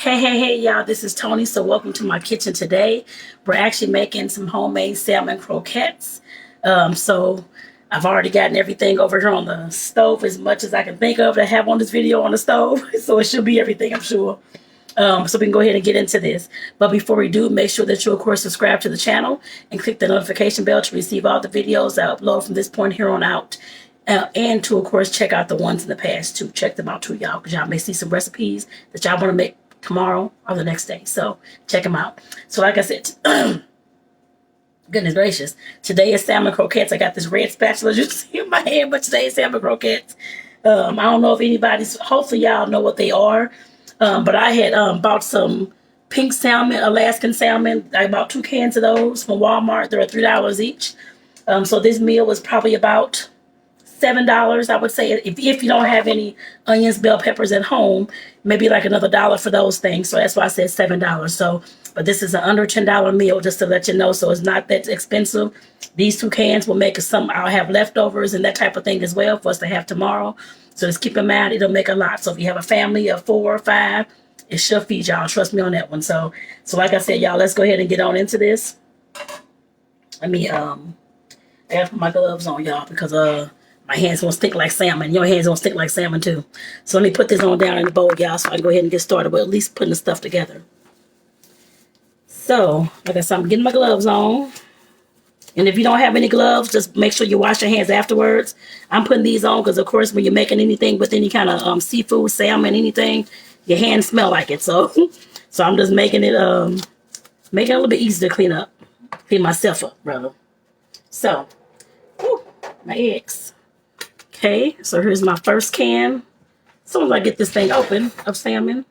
Hey, y'all, this is Toni. So welcome to my kitchen today. We're actually making some homemade salmon croquettes. So I've already gotten everything over here on the stove as much as I can think of to have on this video on the stove. So it should be everything, I'm sure. So we can go ahead and get into this. But before we do, make sure that you, of course, subscribe to the channel and click the notification bell to receive all the videos I upload from this point here on out. And to, of course, check out the ones in the past, too. Check them out, too, y'all, because y'all may see some recipes that y'all want to make tomorrow or the next day. So check them out. So like I said, goodness gracious, today is salmon croquettes. I got this red spatula you see in my hand, but today is salmon croquettes. I don't know if anybody's, hopefully y'all know what they are. But I had bought some pink salmon, Alaskan salmon. I bought 2 cans of those from Walmart. They're $3 each. So this meal was probably about $7, I would say. If you don't have any onions, bell peppers at home, maybe like another $1 for those things. So that's why I said $7. So, but this is an under $10 meal, just to let you know. So it's not that expensive. These 2 cans will make some. I'll have leftovers and that type of thing as well for us to have tomorrow. So just keep in mind, it'll make a lot. So if you have a family of 4 or 5, it should feed y'all. Trust me on that one. So like I said, y'all, let's go ahead and get on into this. Let me I gotta put my gloves on, y'all, because my hands gonna stick like salmon. Your hands gonna stick like salmon too. So let me put this on down in the bowl, y'all, so I can go ahead and get started with at least putting the stuff together. So, like I said, I'm getting my gloves on. And if you don't have any gloves, just make sure you wash your hands afterwards. I'm putting these on because, of course, when you're making anything with any kind of seafood, salmon, anything, your hands smell like it. So, so I'm just making it a little bit easier to clean up, clean myself up, brother. So, whew, my eggs. Okay, so here's my first can. As soon as I get this thing open of salmon.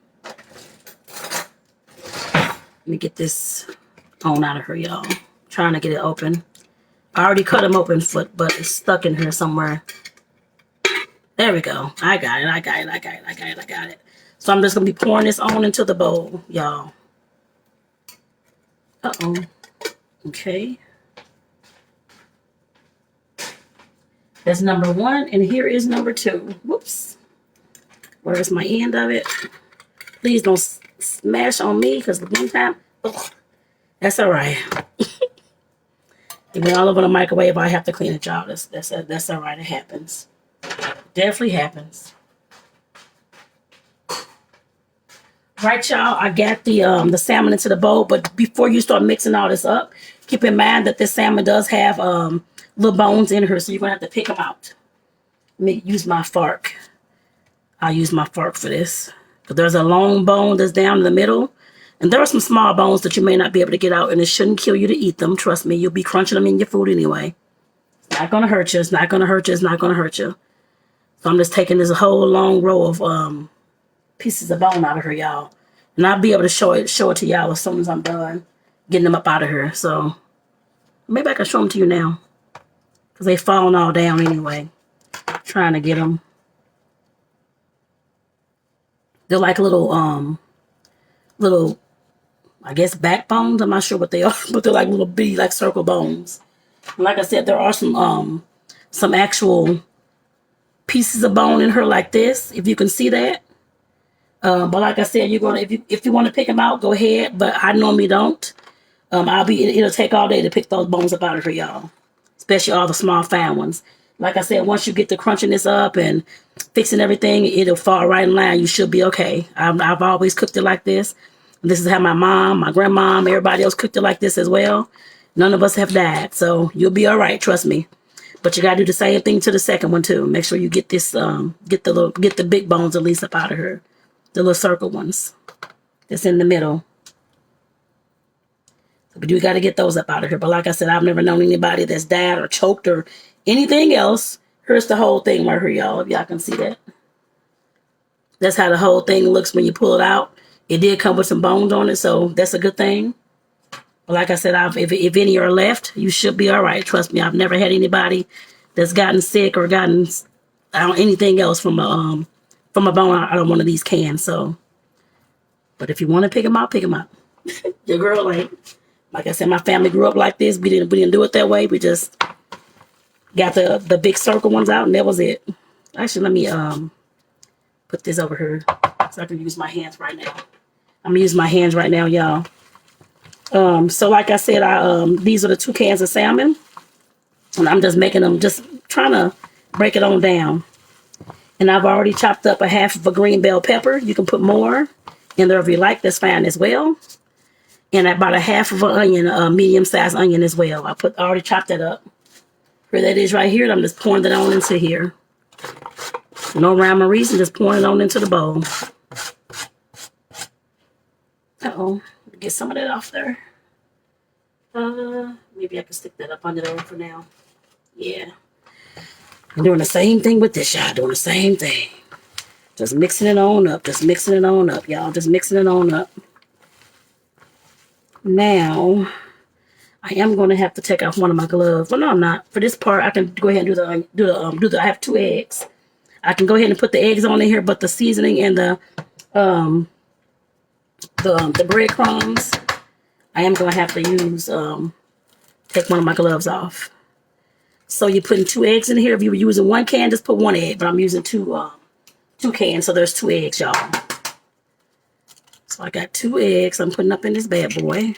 Let me get this on out of here, y'all. Trying to get it open. I already cut them open, but it's stuck in here somewhere. There we go. I got it. So I'm just going to be pouring this on into the bowl, y'all. Uh-oh. Okay. That's number 1, and here is number 2. Whoops. Where's my end of it? Please don't smash on me, because the one time, ugh, that's all right. It went all over the microwave. I have to clean it, y'all. That's all right. It happens. Definitely happens. Right, y'all. I got the salmon into the bowl, but before you start mixing all this up, keep in mind that this salmon does have little bones in her, so you're gonna have to pick them out. Let me use my fork. I'll use my fork for this. But there's a long bone that's down in the middle. And there are some small bones that you may not be able to get out, and it shouldn't kill you to eat them. Trust me, you'll be crunching them in your food anyway. It's not going to hurt you. It's not going to hurt you. It's not going to hurt you. So I'm just taking this whole long row of pieces of bone out of here, y'all. And I'll be able to show it to y'all as soon as I'm done getting them up out of here. So maybe I can show them to you now, because they've fallen all down anyway. Trying to get them. They're like little, I guess, backbones. I'm not sure what they are, but they're like little bitty, like circle bones. And like I said, there are some actual pieces of bone in her like this, if you can see that. But like I said, you're gonna if you want to pick them out, go ahead. But I normally don't. It'll take all day to pick those bones up out of her, y'all. Especially all the small fine ones. Like I said, once you get the crunching this up and fixing everything, it'll fall right in line. You should be okay. I've always cooked it like this. This is how my mom, my grandmom, everybody else cooked it like this as well. None of us have died, so you'll be all right. Trust me. But you gotta do the same thing to the second one too. Make sure you get this, get the big bones at least up out of her, the little circle ones that's in the middle. But you gotta get those up out of here. But like I said, I've never known anybody that's died or choked or anything else. Here's the whole thing right here, y'all. If y'all can see that, that's how the whole thing looks when you pull it out. It did come with some bones on it, so that's a good thing. But like I said, if any are left, you should be all right. Trust me, I've never had anybody that's gotten sick or gotten anything else from a bone out of one of these cans. So, but if you want to pick them out, pick them out. Your girl ain't. Like I said, my family grew up like this. We didn't do it that way. We just got the big circle ones out, and that was it. Actually, let me put this over here so I can use my hands right now. I'm using my hands right now, y'all. So like I said, these are the 2 cans of salmon. And I'm just making them, just trying to break it on down. And I've already chopped up a half of a green bell pepper. You can put more in there if you like. That's fine as well. And about a half of an onion, a medium-sized onion as well. I already chopped that up. Here that is right here. And I'm just pouring it on into here. No rhyme or reason. Just pouring it on into the bowl. Uh-oh. Get some of that off there. Maybe I can stick that up under there for now. Yeah. I'm doing the same thing with this, y'all. Doing the same thing. Just mixing it on up. Just mixing it on up, y'all. Just mixing it on up. Now, I am going to have to take off one of my gloves. Well, no, I'm not. For this part, I can go ahead and do the. I have 2 eggs. I can go ahead and put the eggs on in here, but the seasoning and the breadcrumbs, I am going to have to use take one of my gloves off. So you're putting 2 eggs in here. If you were using 1 can, just put 1 egg. But I'm using 2 cans, so there's 2 eggs, y'all. So I got 2 eggs I'm putting up in this bad boy.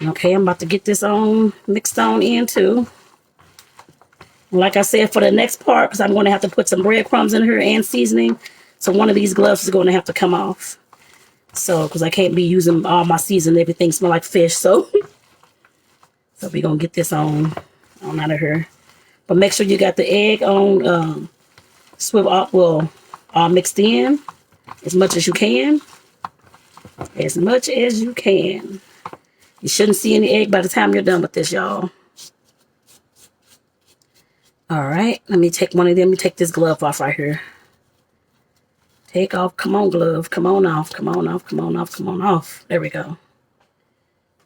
Okay, I'm about to get this on mixed on in too. Like I said, for the next part, because I'm going to have to put some breadcrumbs in here and seasoning. So one of these gloves is going to have to come off. So, because I can't be using all my seasoning. Everything smells like fish. So, we're going to get this on out of here. But make sure you got the egg on swivel up, all mixed in as much as you can. As much as you can. You shouldn't see any egg by the time you're done with this, y'all. All right, let me take one of them. Let me take this glove off right here. Take off. Come on, glove. Come on off. Come on off. Come on off. Come on off. There we go.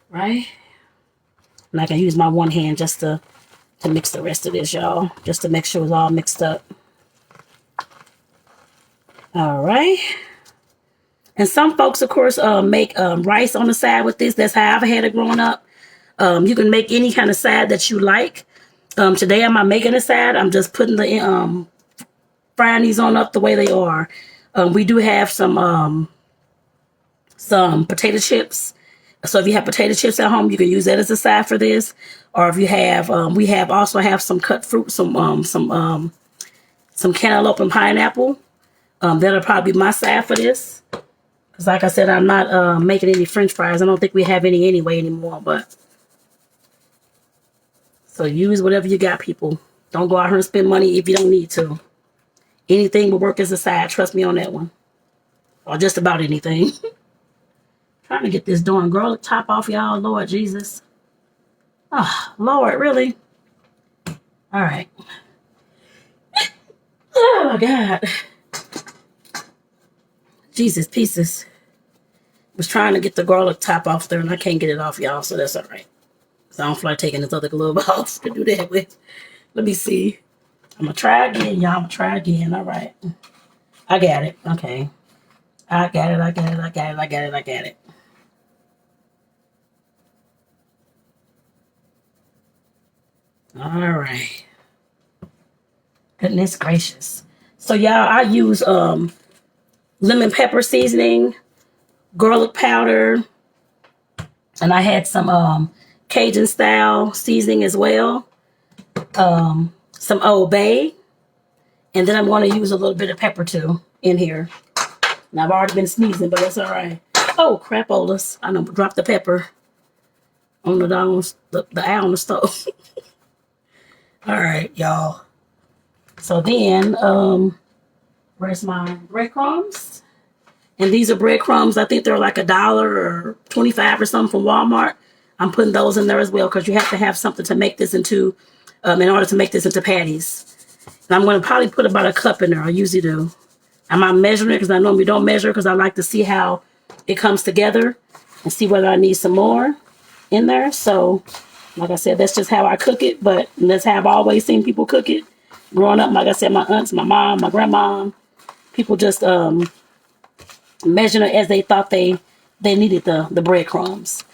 Right? And I can use my one hand just to mix the rest of this, y'all. Just to make sure it's all mixed up. All right. And some folks, of course, make rice on the side with this. That's how I've had it growing up. You can make any kind of side that you like. Today, I'm not making a side. I'm just putting the frying these on up the way they are. We do have some potato chips. So if you have potato chips at home, you can use that as a side for this. Or if you have, we also have some cut fruit, some cantaloupe and pineapple. That'll probably be my side for this. Because like I said, I'm not making any French fries. I don't think we have any anyway anymore. But so use whatever you got, people. Don't go out here and spend money if you don't need to. Anything will work as a side. Trust me on that one. Or just about anything. Trying to get this darn garlic top off, y'all. Lord Jesus. Oh, Lord, really? All right. Oh, my God. Jesus, pieces. Was trying to get the garlic top off there, and I can't get it off, y'all, so that's all right. So I don't feel like taking this other glove off to do that with. Let me see. I'm going to try again, y'all. I'm going to try again. All right. I got it. Okay. I got it. I got it. I got it. I got it. I got it. All right. Goodness gracious. So, y'all, I use lemon pepper seasoning, garlic powder, and I had some Cajun style seasoning as well. Some Old Bay, and then I'm going to use a little bit of pepper too in here. And I've already been sneezing, but that's all right. Oh, crapolas. I know, drop the pepper on the eye on the stove. All right, y'all. So then, where's my breadcrumbs? And these are breadcrumbs. I think they're like $1 or 25 or something from Walmart. I'm putting those in there as well because you have to have something to make this into, in order to make this into patties. And I'm going to probably put about a cup in there. I usually do. I'm not measuring it because I normally don't measure because I like to see how it comes together and see whether I need some more in there. So, like I said, that's just how I cook it, but that's how I've always seen people cook it. Growing up, like I said, my aunts, my mom, my grandma, people just measured it as they thought they needed the breadcrumbs.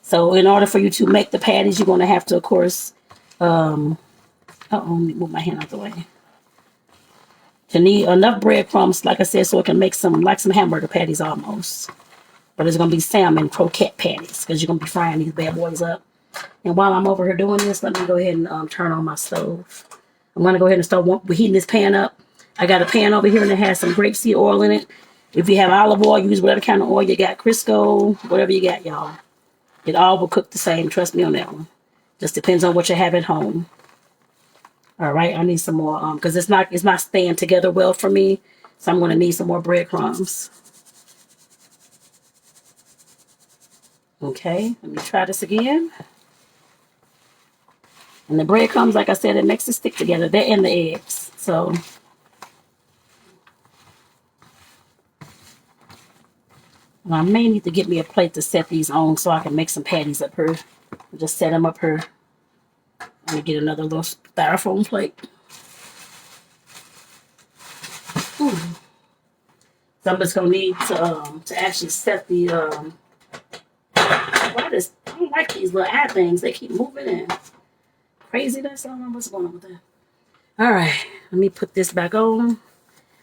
So in order for you to make the patties, you're going to have to, of course, let me move my hand out the way. to need enough breadcrumbs, like I said, so it can make some, like some hamburger patties almost. But it's going to be salmon croquette patties because you're going to be frying these bad boys up. And while I'm over here doing this, let me go ahead and turn on my stove. I'm going to go ahead and start heating this pan up. I got a pan over here and it has some grapeseed oil in it. If you have olive oil, use whatever kind of oil you got. Crisco, whatever you got, y'all. It all will cook the same. Trust me on that one. Just depends on what you have at home. All right, I need some more because it's not staying together well for me. So I'm going to need some more breadcrumbs. Okay, let me try this again. And the breadcrumbs, like I said, it makes it stick together. They're in the eggs, so. And I may need to get me a plate to set these on so I can make some patties up here. Just set them up here. Let me get another little styrofoam plate. So I'm just gonna need to actually set the I don't like these little eye things. They keep moving in. Craziness. I don't know what's going on with that. All right, let me put this back on.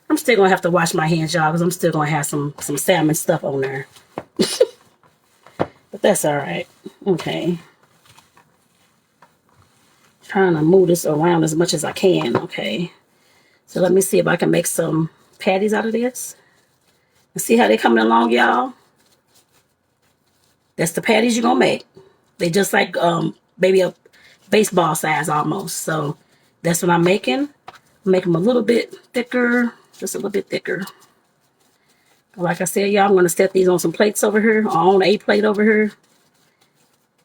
I'm still gonna have to wash my hands, y'all, because I'm still gonna have some salmon stuff on there. But that's all right. Okay. Trying to move this around as much as I can. Okay. So let me see if I can make some patties out of this. And see how they're coming along, y'all. That's the patties you're gonna make. They just like maybe a baseball size almost. So that's what I'm making. Make them a little bit thicker. Just a little bit thicker. Like I said, y'all, I'm going to set these on some plates over here, or on a plate over here.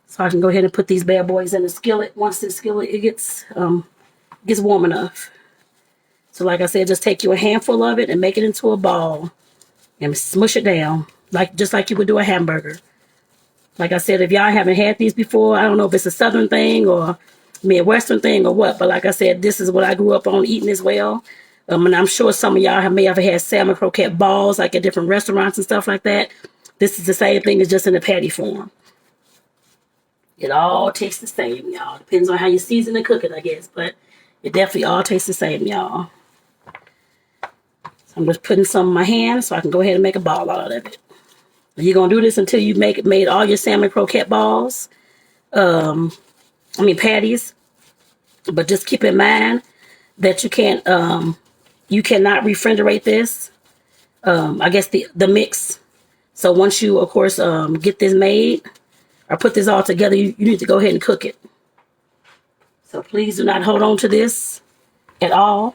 So I can go ahead and put these bad boys in the skillet. Once the skillet gets warm enough. So like I said, just take you a handful of it and make it into a ball. And smush it down. Just like you would do a hamburger. Like I said, if y'all haven't had these before, I don't know if it's a southern thing or Midwestern thing or what. But like I said, this is what I grew up on eating as may I'm sure some of y'all may have had salmon croquette balls like at different restaurants and stuff like that. This is the same thing, it's just in a patty form. It all tastes the same, y'all. Depends on how you season and cook it, I guess. But it definitely all tastes the same, y'all. So I'm just putting some in my hand so I can go ahead and make a ball out of it. You're going to do this until you made all your salmon croquette balls. Patties. But just keep in mind that you cannot refrigerate this. I guess the mix. So once you, of course, get this made or put this all together, you need to go ahead and cook it. So please do not hold on to this at all.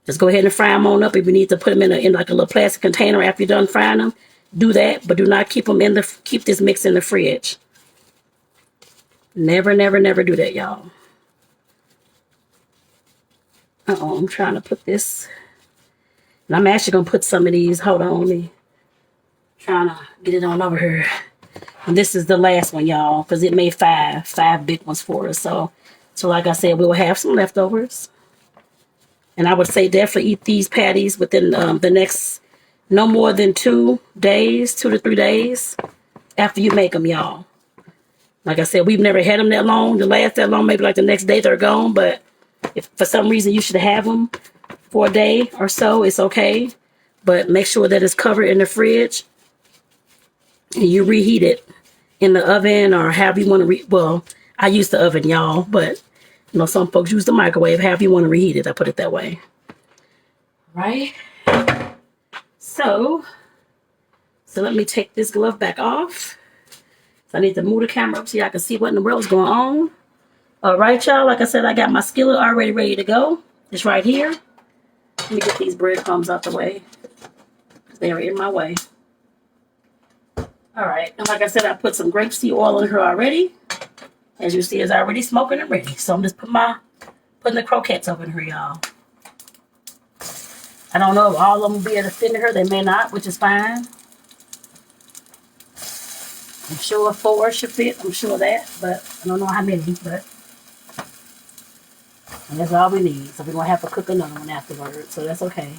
Just go ahead and fry them on up. If you need to put them in like a little plastic container after you're done frying them, do that. But do not keep them keep this mix in the fridge. Never, never, never do that, y'all. I'm trying to put this. And I'm actually going to put some of these. Hold on, me. Trying to get it on over here. And this is the last one, y'all, because it made five big ones for us. So like I said, we will have some leftovers. And I would say definitely eat these patties within the next no more than 2 days, 2 to 3 days after you make them, y'all. Like I said, we've never had them that long. To last that long, maybe like the next day they're gone. But if for some reason you should have them for a day or so, it's okay. But make sure that it's covered in the fridge. And you reheat it in the oven or however you want to well, I use the oven, y'all. But, you know, some folks use the microwave. However you want to reheat it, I put it that way. Right? So let me take this glove back off. So I need to move the camera up so y'all can see what in the world is going on. All right, y'all. Like I said, I got my skillet already ready to go. It's right here. Let me get these breadcrumbs out the way. They are in my way. All right. And like I said, I put some grapeseed oil in here already. As you see, it's already smoking and ready. So I'm just putting the croquettes over in here, y'all. I don't know if all of them will be able to fit in here. They may not, which is fine. I'm sure 4 should fit. I'm sure of that. But I don't know how many. But and that's all we need. So we're going to have to cook another one afterwards. So that's okay.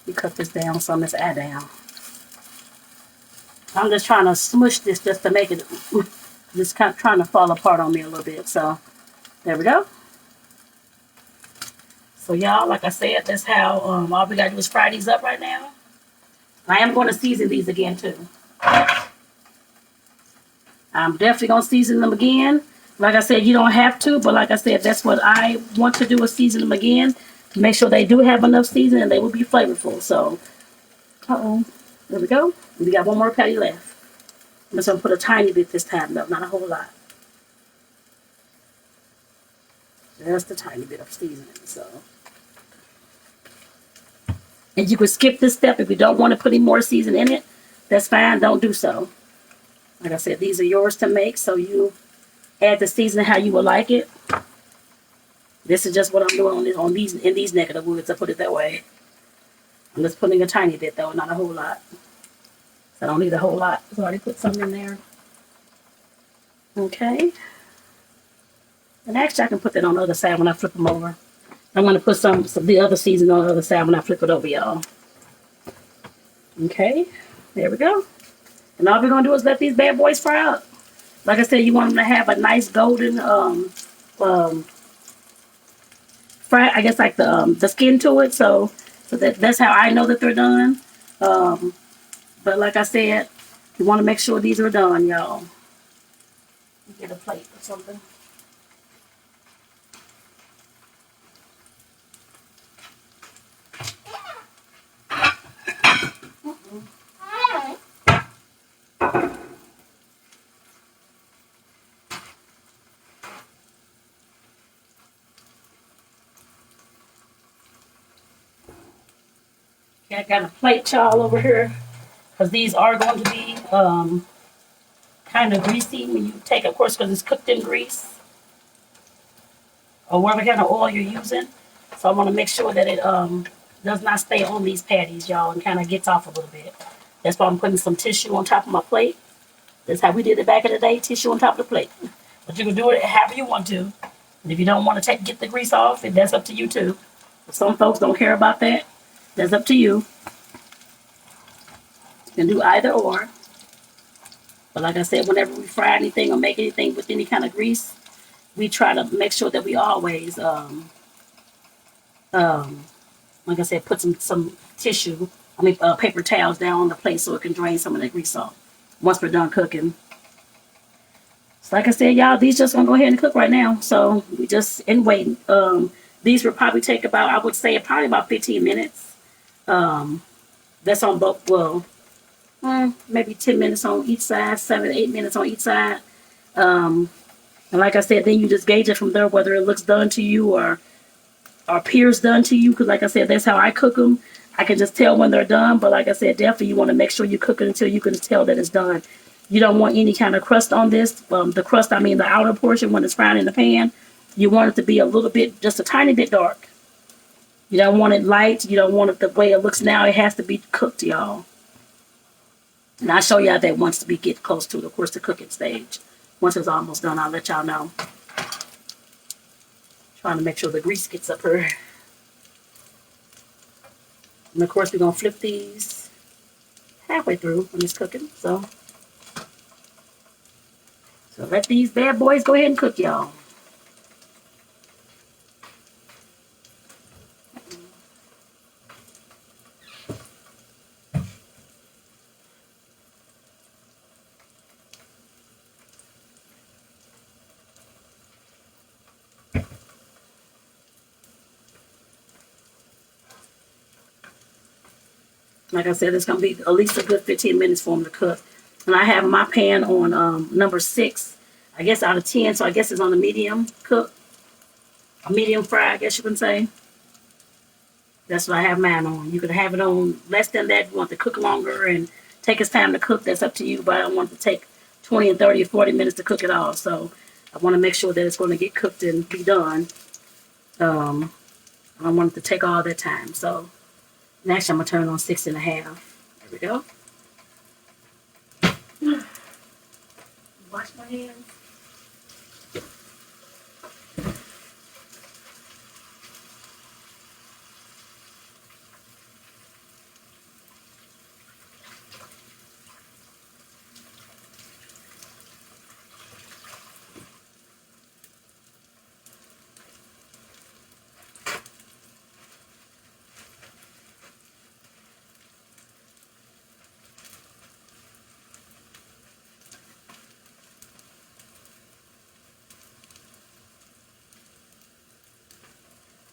You cut this down some, this eye down. I'm just trying to smush this just to make it just kind of trying to fall apart on me a little bit. So There we go. So y'all, like I said, that's how all we gotta do is fry these up right now. I am going to season these again too. I'm definitely going to season them again. Like I said, you don't have to, but like I said, that's what I want to do is season them again to make sure they do have enough seasoning and they will be flavorful. So, there we go. We got one more patty left. I'm just going to put a tiny bit this time though, not a whole lot. Just a tiny bit of seasoning. So, and you could skip this step if you don't want to put any more seasoning in it. That's fine. Don't do so. Like I said, these are yours to make, so you add the seasoning how you would like it. This is just what I'm doing on these in these neck of the woods. I put it that way. I'm just putting a tiny bit though, not a whole lot. So I don't need a whole lot. I've already put some in there. Okay. And actually, I can put that on the other side when I flip them over. I'm going to put some the other seasoning on the other side when I flip it over, y'all. Okay. There we go. And all we're going to do is let these bad boys fry up. Like I said, you want them to have a nice golden fry, I guess, like the skin to it. So that's how I know that they're done. But like I said, you want to make sure these are done, y'all. Get a plate or something. Okay, I got a plate, y'all, over here. Because these are going to be kind of greasy when you take it, of course, because it's cooked in grease. Or whatever kind of oil you're using. So I want to make sure that it does not stay on these patties, y'all, and kind of gets off a little bit. That's why I'm putting some tissue on top of my plate. That's how we did it back in the day, tissue on top of the plate. But you can do it however you want to. And if you don't want to get the grease off, that's up to you too. If some folks don't care about that, that's up to you. You can do either or. But like I said, whenever we fry anything or make anything with any kind of grease, we try to make sure that we always, like I said, put some tissue, paper towels down on the plate so it can drain some of that grease off once we're done cooking. So like I said, y'all, these just gonna go ahead and cook right now. So we just in waiting. These will probably take about, I would say, probably about 15 minutes. That's on both. Well, maybe 10 minutes on each side, 7 to 8 minutes on each side. And like I said, then you just gauge it from there whether it looks done to you or appears done to you. Because like I said, that's how I cook them. I can just tell when they're done. But like I said, definitely you want to make sure you cook it until you can tell that it's done. You don't want any kind of crust on this. The crust, I mean the outer portion when it's fried in the pan. You want it to be a little bit, just a tiny bit dark. You don't want it light. You don't want it the way it looks now. It has to be cooked, y'all. And I'll show y'all that once we get close to, of course, the cooking stage. Once it's almost done, I'll let y'all know. Trying to make sure the grease gets up here. And of course, we're going to flip these halfway through when it's cooking. So let these bad boys go ahead and cook, y'all. Like I said, it's going to be at least a good 15 minutes for them to cook. And I have my pan on number 6, I guess out of 10. So I guess it's on the medium cook. A medium fry, I guess you can say. That's what I have mine on. You can have it on less than that if you want to cook longer and take its time to cook. That's up to you. But I don't want it to take 20 and 30 or 40 minutes to cook it all. So I want to make sure that it's going to get cooked and be done. I don't want it to take all that time. So actually, I'm going to turn it on 6.5. There we go. Wash my hands.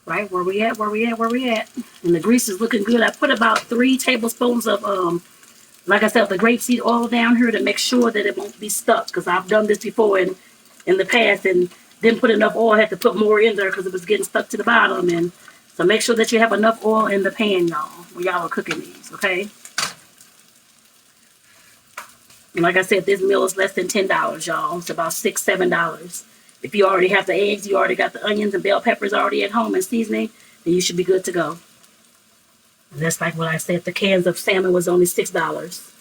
Right, where we at, where we at, where we at. And the grease is looking good. I put about 3 tablespoons of, like I said, the grapeseed oil down here to make sure that it won't be stuck. Because I've done this before in the past and didn't put enough oil. I had to put more in there because it was getting stuck to the bottom. And so make sure that you have enough oil in the pan, y'all, when y'all are cooking these, okay? And like I said, this meal is less than $10, y'all. It's about $6, $7. If you already have the eggs, you already got the onions and bell peppers already at home and seasoning, then you should be good to go. And that's like what I said. The cans of salmon was only $6.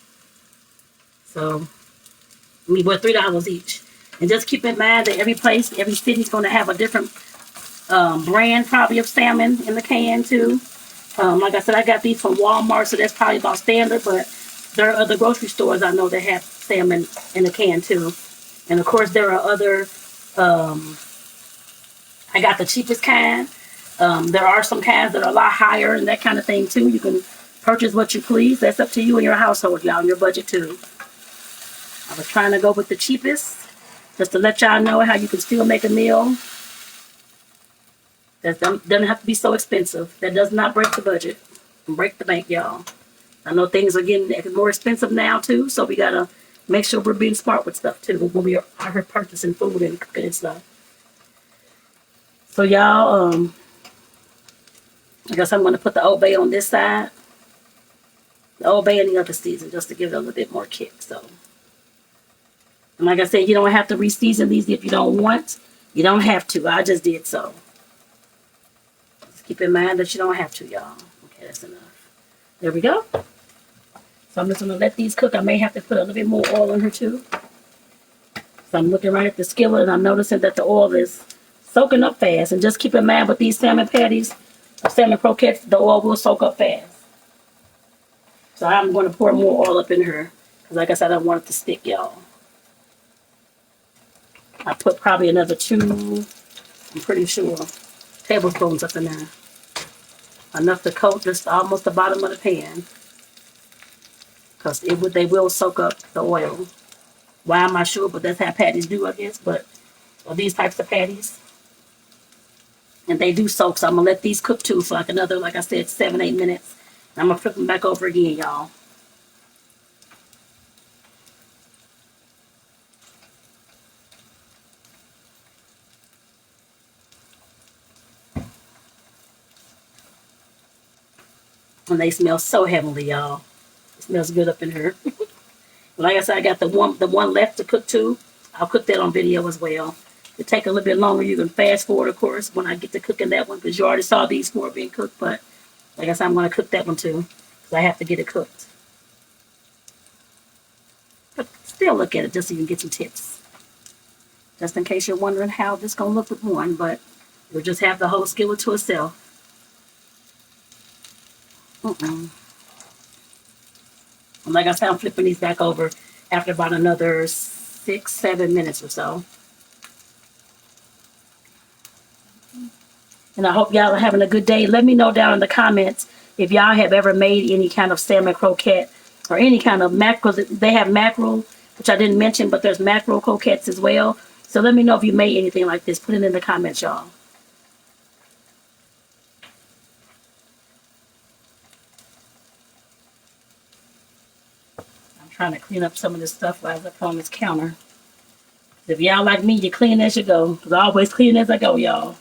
So, well, $3 each. And just keep in mind that every place, every city's going to have a different brand probably of salmon in the can too. Like I said, I got these from Walmart, so that's probably about standard, but there are other grocery stores I know that have salmon in the can too. And of course, there are other, I got the cheapest kind. There are some kinds that are a lot higher and that kind of thing too. You can purchase what you please. That's up to you and your household, y'all, and your budget too. I was trying to go with the cheapest, just to let y'all know how you can still make a meal that doesn't have to be so expensive. That does not break the budget and break the bank, y'all. I know things are getting more expensive now too, so we gotta make sure we're being smart with stuff too when we are out here purchasing food and cooking and stuff. So y'all, I guess I'm gonna put the Old Bay on this side, the Old Bay and the other season, just to give it a little bit more kick. So, and like I said, you don't have to re-season these if you don't want. You don't have to. I just did so. Just keep in mind that you don't have to, y'all. Okay, that's enough. There we go. So I'm just gonna let these cook. I may have to put a little bit more oil in here too. So I'm looking right at the skillet and I'm noticing that the oil is soaking up fast. And just keep in mind with these salmon patties, or salmon croquettes, the oil will soak up fast. So I'm going to pour more oil up in here. Because like I said, I don't want it to stick, y'all. I put probably another 2, I'm pretty sure, tablespoons up in there. Enough to coat just almost the bottom of the pan. Because they will soak up the oil. Why am I sure? But that's how patties do, I guess. But these types of patties. And they do soak. So I'm going to let these cook too for like another, like I said, 7, 8 minutes. And I'm going to flip them back over again, y'all. And they smell so heavenly, y'all. It smells good up in here. Like I said, I got the one left to cook too. I'll cook that on video as well. It take a little bit longer. You can fast forward, of course, when I get to cooking that one, because you already saw these 4 being cooked. But like I said, I'm going to cook that one too, because I have to get it cooked. But still look at it just so you can get some tips. Just in case you're wondering how this going to look with one, but you'll just have the whole skillet to itself. And like I said, I'm flipping these back over after about another 6, 7 minutes or so. And I hope y'all are having a good day. Let me know down in the comments if y'all have ever made any kind of salmon croquette or any kind of mackerel. They have mackerel, which I didn't mention, but there's mackerel croquettes as well. So let me know if you made anything like this. Put it in the comments, y'all. I'm trying to clean up some of this stuff while I'm up on this counter. If y'all like me, you clean as you go. Because I always clean as I go, y'all.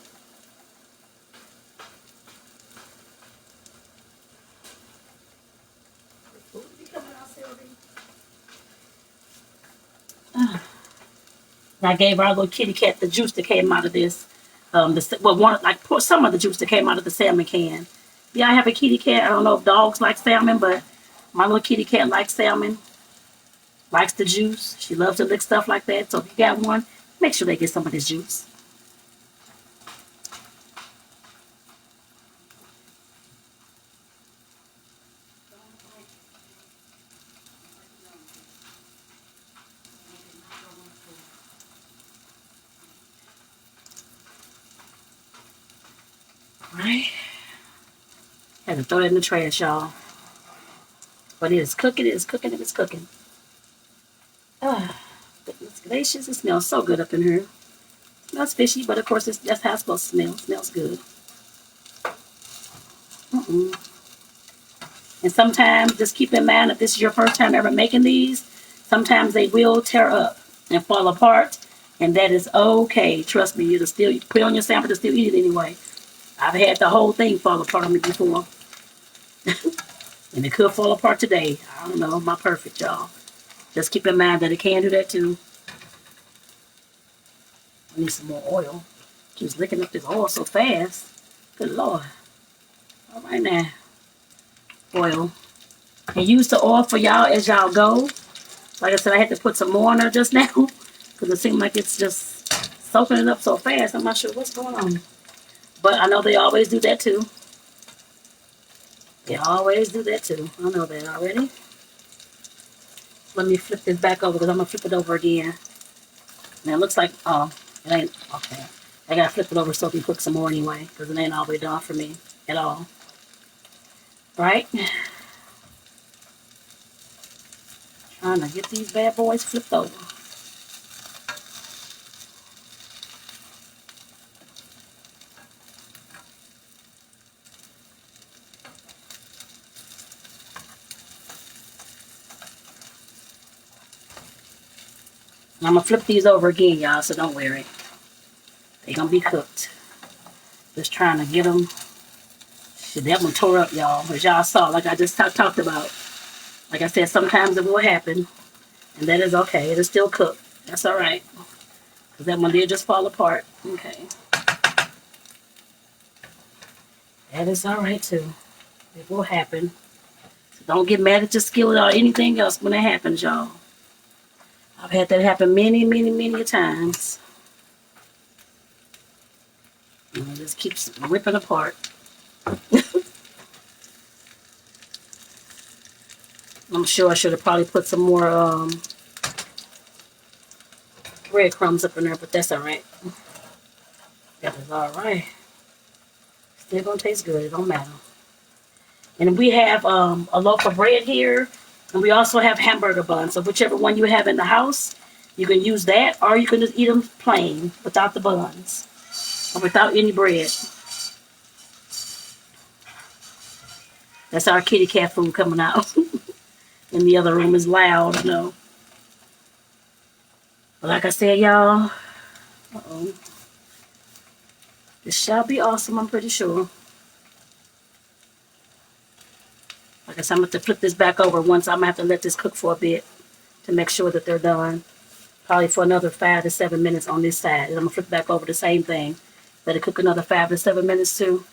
I gave our little kitty cat the juice that came out of this. Some of the juice that came out of the salmon can. Yeah, I have a kitty cat. I don't know if dogs like salmon, but my little kitty cat likes salmon. Likes the juice. She loves to lick stuff like that. So if you got one, make sure they get some of this juice. Right? Had to throw that in the trash, y'all. But it is cooking, it is cooking, it is cooking. Goodness gracious, it smells so good up in here. It smells fishy, but of course that's how it's supposed to smell. It smells good. And sometimes, just keep in mind, if this is your first time ever making these, sometimes they will tear up and fall apart, and that is okay. Trust me, you'll still put it on your sandwich to still eat it anyway. I've had the whole thing fall apart on me before. And it could fall apart today. I don't know. Am I perfect, y'all? Just keep in mind that it can do that too. I need some more oil. Keeps licking up this oil so fast. Good Lord. All right now. Oil. And use the oil for y'all as y'all go. Like I said, I had to put some more on there just now. Because it seemed like it's just soaking it up so fast. I'm not sure what's going on. But I know they always do that too. They always do that too. I know that already. Let me flip this back over because I'm going to flip it over again. Now it looks like, oh, it ain't, okay. I got to flip it over so I can cook some more anyway because it ain't all the way done for me at all. Right? Trying to get these bad boys flipped over. I'm going to flip these over again, y'all, so don't worry. They're going to be cooked. Just trying to get them. Shit, that one tore up, y'all. As y'all saw, like I just talked about. Like I said, sometimes it will happen. And that is okay. It is still cooked. That's all right. Because that one did just fall apart. Okay. That is all right, too. It will happen. So don't get mad at your skillet or anything else when it happens, y'all. I've had that happen many, many, many times. And it just keeps ripping apart. I'm sure I should have probably put some more breadcrumbs up in there, but that's all right. That is all right. Still gonna taste good. It don't matter. And we have a loaf of bread here, and we also have hamburger buns. So whichever one you have in the house, you can use that, or you can just eat them plain without the buns or without any bread. That's our kitty cat food coming out. And the other room is loud, you know. But like I said, y'all, this shall be awesome, I'm pretty sure. Like I said, I'm going to flip this back over once. I'm going to have to let this cook for a bit to make sure that they're done. Probably for another 5 to 7 minutes on this side. And I'm going to flip back over the same thing. Let it cook another 5 to 7 minutes too.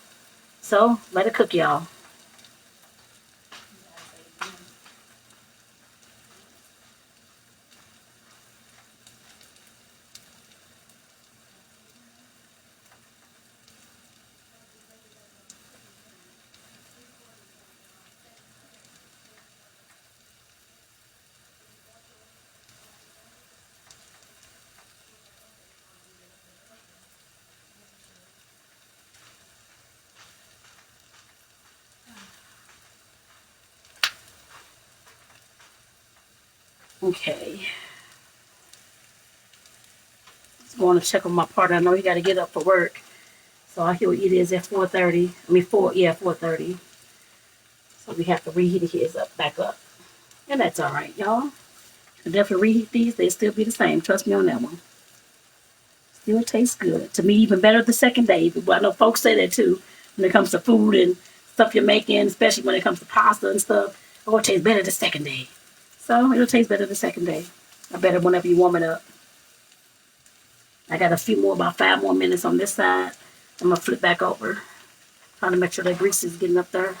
So, let it cook, y'all. Okay. Just going to check on my partner. I know he got to get up for work. So he'll eat his at 4:30. I mean, 4:30. So we have to reheat his back up. And that's all right, y'all. I definitely reheat these. They'll still be the same. Trust me on that one. Still tastes good. To me, even better the second day. But I know folks say that too. When it comes to food and stuff you're making, especially when it comes to pasta and stuff. Oh, it tastes better the second day. So it'll taste better the second day. Or better whenever you warm it up. I got a few more, about 5 more minutes on this side. I'm going to flip back over. Trying to make sure that grease is getting up there.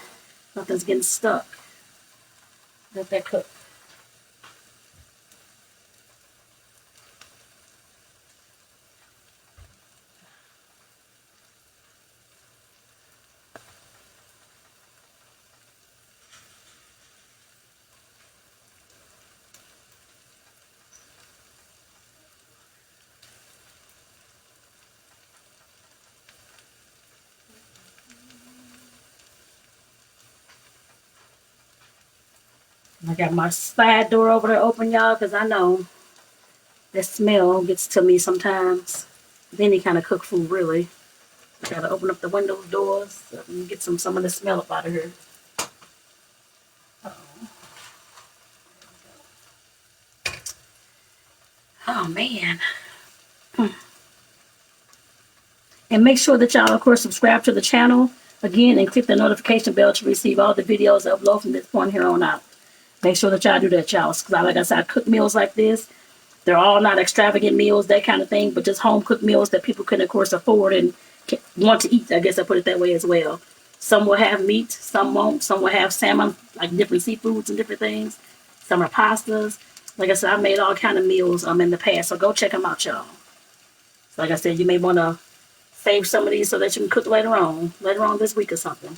Nothing's getting stuck. Let that cook. I got my side door over there open, y'all, because I know that smell gets to me sometimes with any kind of cooked food, really. Gotta open up the windows, doors, so we can get some of the smell up out of here. Uh-oh. Oh man. And make sure that y'all, of course, subscribe to the channel again and click the notification bell to receive all the videos I upload from this point here on out. Make sure that y'all do that, y'all. Because like I said, I cook meals like this. They're all not extravagant meals, that kind of thing, but just home cooked meals that people can, of course, afford and want to eat. I guess I put it that way as well. Some will have meat, some won't. Some will have salmon, like different seafoods and different things. Some are pastas. Like I said, I've made all kind of meals in the past, so go check them out, y'all. So like I said, you may want to save some of these so that you can cook later on this week or something.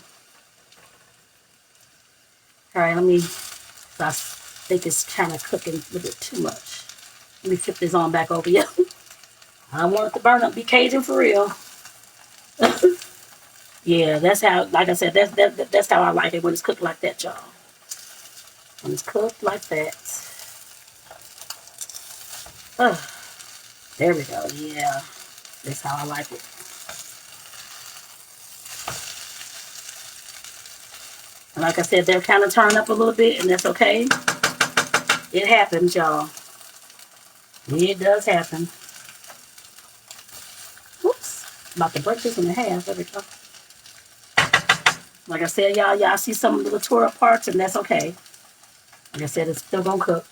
All right, I think it's kind of cooking a little bit too much. Let me flip this on back over. Yeah, I don't want it to burn up. Be Cajun for real. Yeah, that's how. Like I said, that's how I like it when it's cooked like that, y'all. When it's cooked like that. Oh, there we go. Yeah, that's how I like it. And like I said, they're kind of turned up a little bit, and that's okay. It happens, y'all. It does happen. Oops. About to break this in half. There we go. Like I said, y'all see some of the little tore up parts, and that's okay. Like I said, it's still going to cook.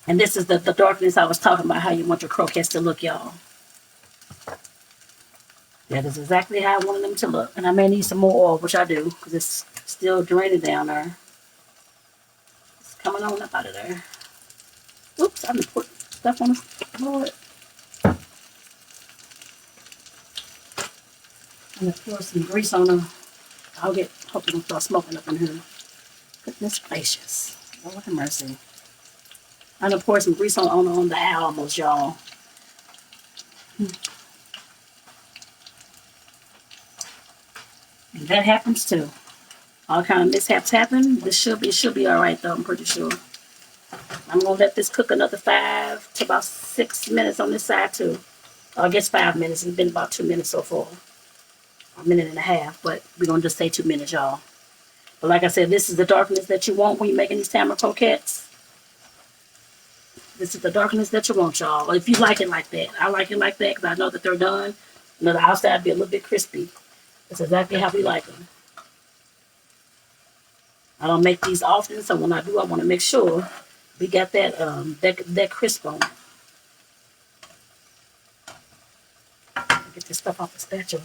And this is the darkness I was talking about, how you want your croquettes to look, y'all. That is exactly how I wanted them to look. And I may need some more oil, which I do, because it's still draining down there. It's coming on up out of there. Oops, I didn't put stuff on the Lord. I'm going to pour some grease on them. Hopefully it'll start smoking up in here. Goodness gracious. Lord have mercy. I'm going to pour some grease on the almost, y'all. And that happens too. All kind of mishaps happen. It should be all right though. I'm pretty sure. I'm gonna let this cook another 5 to about 6 minutes on this side too. I guess 5 minutes. It's been about 2 minutes so far. A minute and a half, but we're gonna just say 2 minutes, y'all. But like I said, this is the darkness that you want when you're making these salmon croquettes. This is the darkness that you want, y'all. If you like it like that, I like it like that because I know that they're done. You know, the outside be a little bit crispy. That's exactly how we like them. I don't make these often, so when I do, I want to make sure we got that crisp on it. Get this stuff off the spatula.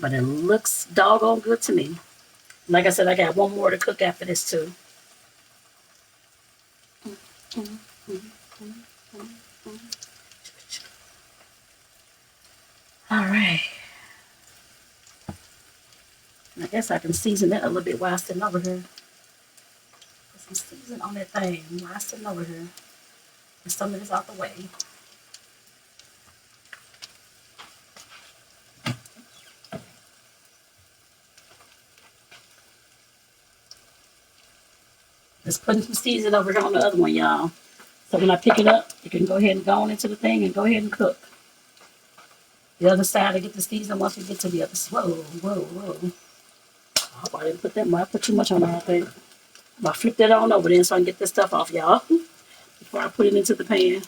But it looks doggone good to me. Like I said, I got one more to cook after this too. All right. I guess I can season that a little bit while I'm sitting over here. Put some season on that thing while I'm sitting over here. Get some of this out the way. Just putting some season over here on the other one, y'all. So when I pick it up, you can go ahead and go on into the thing and go ahead and cook. The other side, I get the season once we get to the other side. Whoa. I hope I didn't put that much. I put too much on there, I think. I'm going to flip that on over then so I can get this stuff off, y'all. Before I put it into the pan.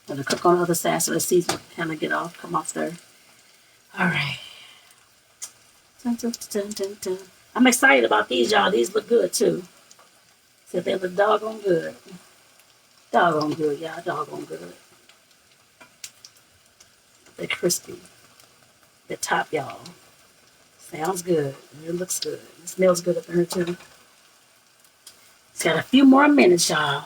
I'm going to cook on the other side so the season kind of come off there. All right. Dun, dun, dun, dun, dun. I'm excited about these, y'all. These look good, too. So they look doggone good. Doggone good, y'all. Doggone good. They're crispy. The top, y'all. Sounds good. It looks good. It smells good up in here, too. It's got a few more minutes, y'all.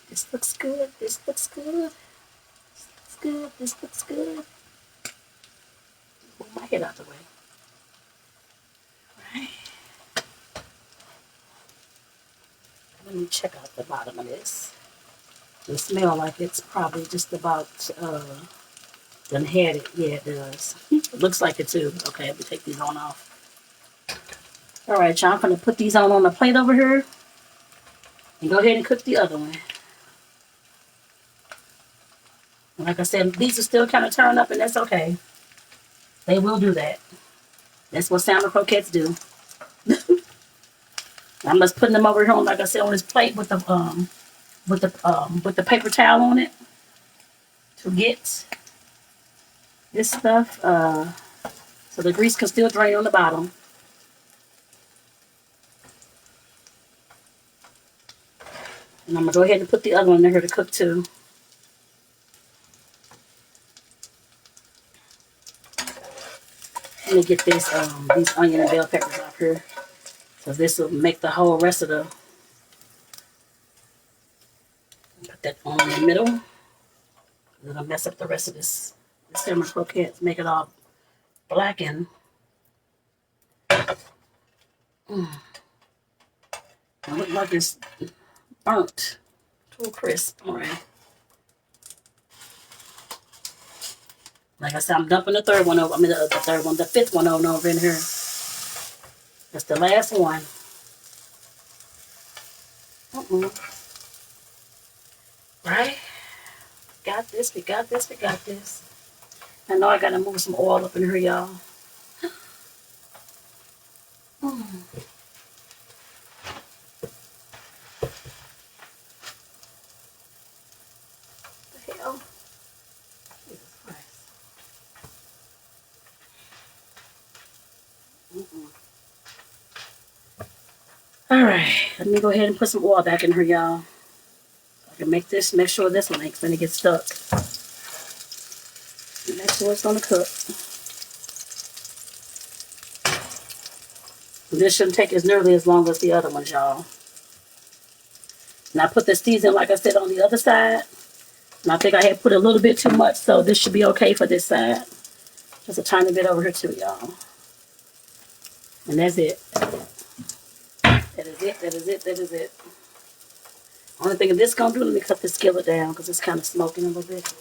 This looks good. This looks good. This looks good. This looks good. Pull my head out the way. All right. Let me check out the bottom of this. It smells like it's probably just about done had it. Yeah, it does. It looks like it too. Okay, let me take these on off. All right, y'all. I'm gonna put these on the plate over here and go ahead and cook the other one. And like I said, these are still kind of turned up, and that's okay. They will do that. That's what salmon croquettes do. I'm just putting them over here on, like I said, on this plate with the paper towel on it to get this stuff so the grease can still drain on the bottom. And I'm gonna go ahead and put the other one in here to cook too. Let me get this these onion and bell peppers off here, because this will make the whole rest of the. Put that on in the middle. It'll mess up the rest of this salmon croquettes, make it all blackened. It looks like it's burnt to a crisp. All right. Like I said, I'm dumping the third one over. I mean, the fifth one over in here. That's the last one. Right? Got this. We got this. We got this. I know I gotta move some oil up in here, y'all. The hell? Jesus Christ. All right, let me go ahead and put some oil back in here, y'all. I can make sure this one ain't gonna get stuck. Make sure it's gonna cook. This shouldn't take as nearly as long as the other ones, y'all. And I put the seasoning, like I said, on the other side. And I think I had put a little bit too much, so this should be okay for this side. Just a tiny bit over here too, y'all. And that's it. That is it, that is it, that is it. Only thing this gonna do, let me cut the skillet down because it's kind of smoking a little bit.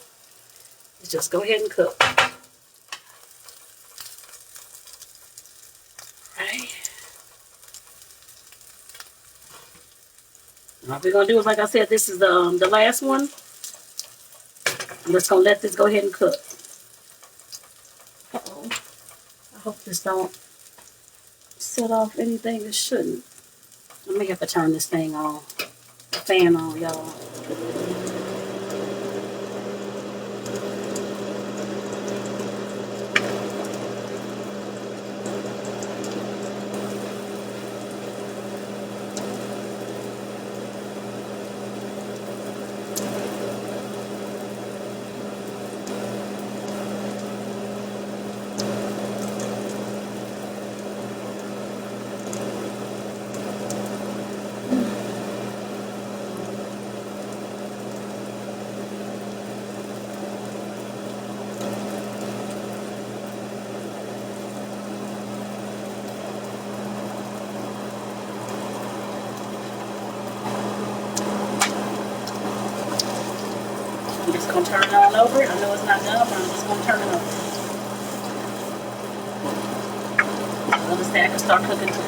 Let's just go ahead and cook. Right. And what we're gonna do is, like I said, this is the last one. I'm just gonna let this go ahead and cook. Uh-oh. I hope this don't set off anything it shouldn't. I may have to turn this thing on. The fan on, y'all. I'm just going to turn it on over. I know it's not done, but I'm just going to turn it over. The other side can start cooking too.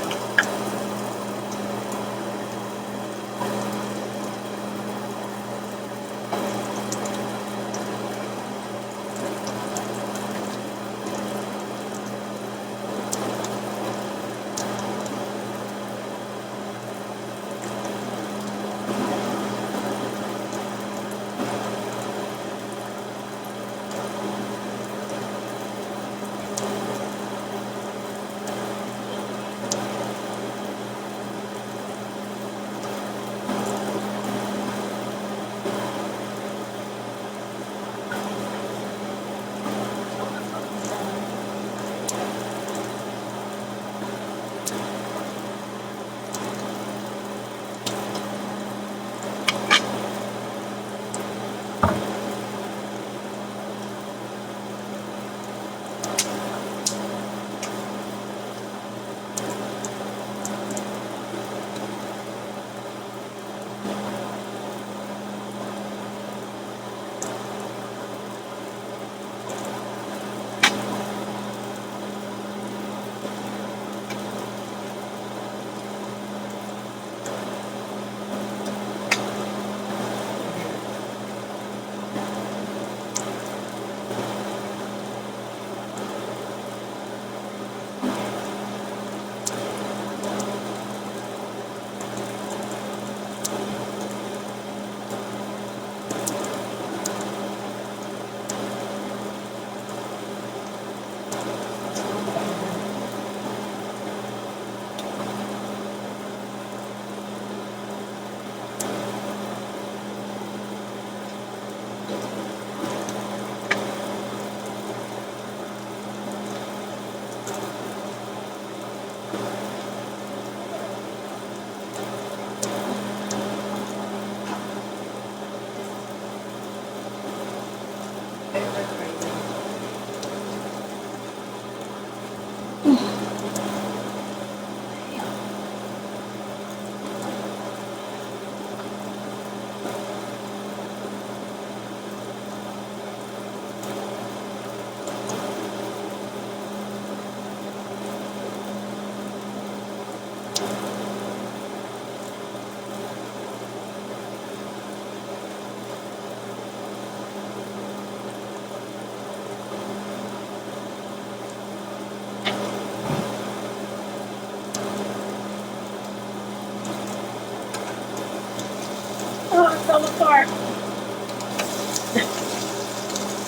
apart.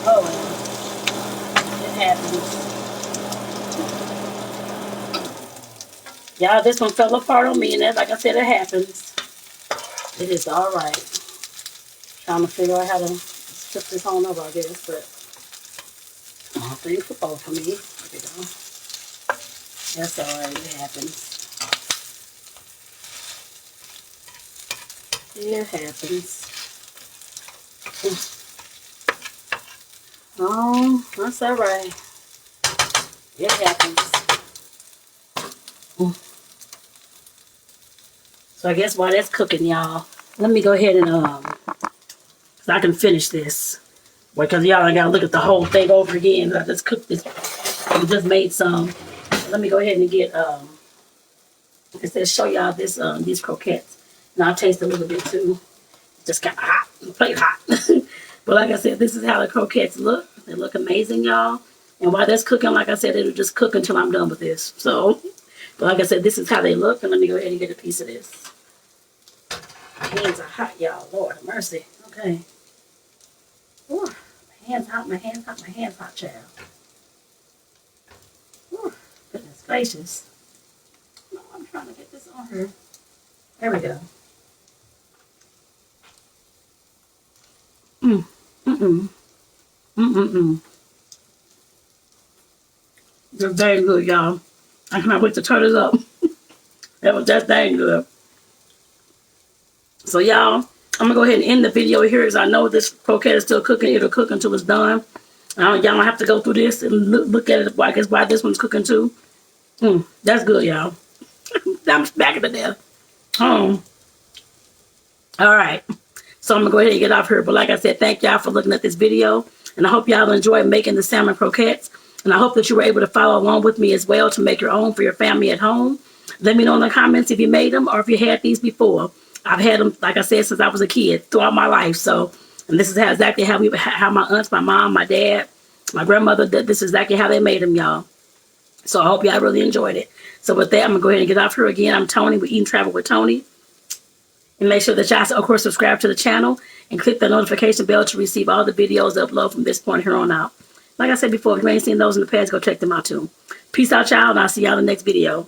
Oh well, it happens. Y'all, this one fell apart on me, and that, like I said, it happens. It is all right. Trying to figure out how to flip this on over, I guess, but I don't think flip over for me. There we go. That's all right. It happens. It happens. Oh, that's all right. It happens. So I guess while that's cooking, y'all, let me go ahead and so I can finish this. Because y'all I gotta look at the whole thing over again. I just cooked this. I just made some. Let me go ahead and get like I said, show y'all this these croquettes. And I'll taste a little bit too. Just got hot, the plate hot. But like I said, this is how the croquettes look. They look amazing, y'all. And while that's cooking, like I said, it'll just cook until I'm done with this. So, but like I said, this is how they look. And let me go ahead and get a piece of this. My hands are hot, y'all. Lord have mercy. Okay. Ooh, my hands hot, my hands hot, my hands hot, child. Ooh, goodness gracious. No, I'm trying to get this on her. There we go. They're dang good, y'all. I cannot wait to turn this up. That's dang good. So, y'all, I'm going to go ahead and end the video here as I know this croquette is still cooking. It'll cook until it's done. Y'all don't have to go through this and look at it. I guess why this one's cooking too. That's good, y'all. I'm smacking to death. All right. So I'm going to go ahead and get off here. But like I said, thank y'all for looking at this video. And I hope y'all enjoyed making the salmon croquettes. And I hope that you were able to follow along with me as well to make your own for your family at home. Let me know in the comments if you made them or if you had these before. I've had them, like I said, since I was a kid, throughout my life. So, and this is exactly how my aunts, my mom, my dad, my grandmother, this is exactly how they made them, y'all. So I hope y'all really enjoyed it. So with that, I'm going to go ahead and get off here again. I'm Toni with Eat and Travel with Toni. And make sure that y'all, of course, subscribe to the channel and click the notification bell to receive all the videos I upload from this point here on out. Like I said before, if you ain't seen those in the past, go check them out too. Peace out, y'all, and I'll see y'all in the next video.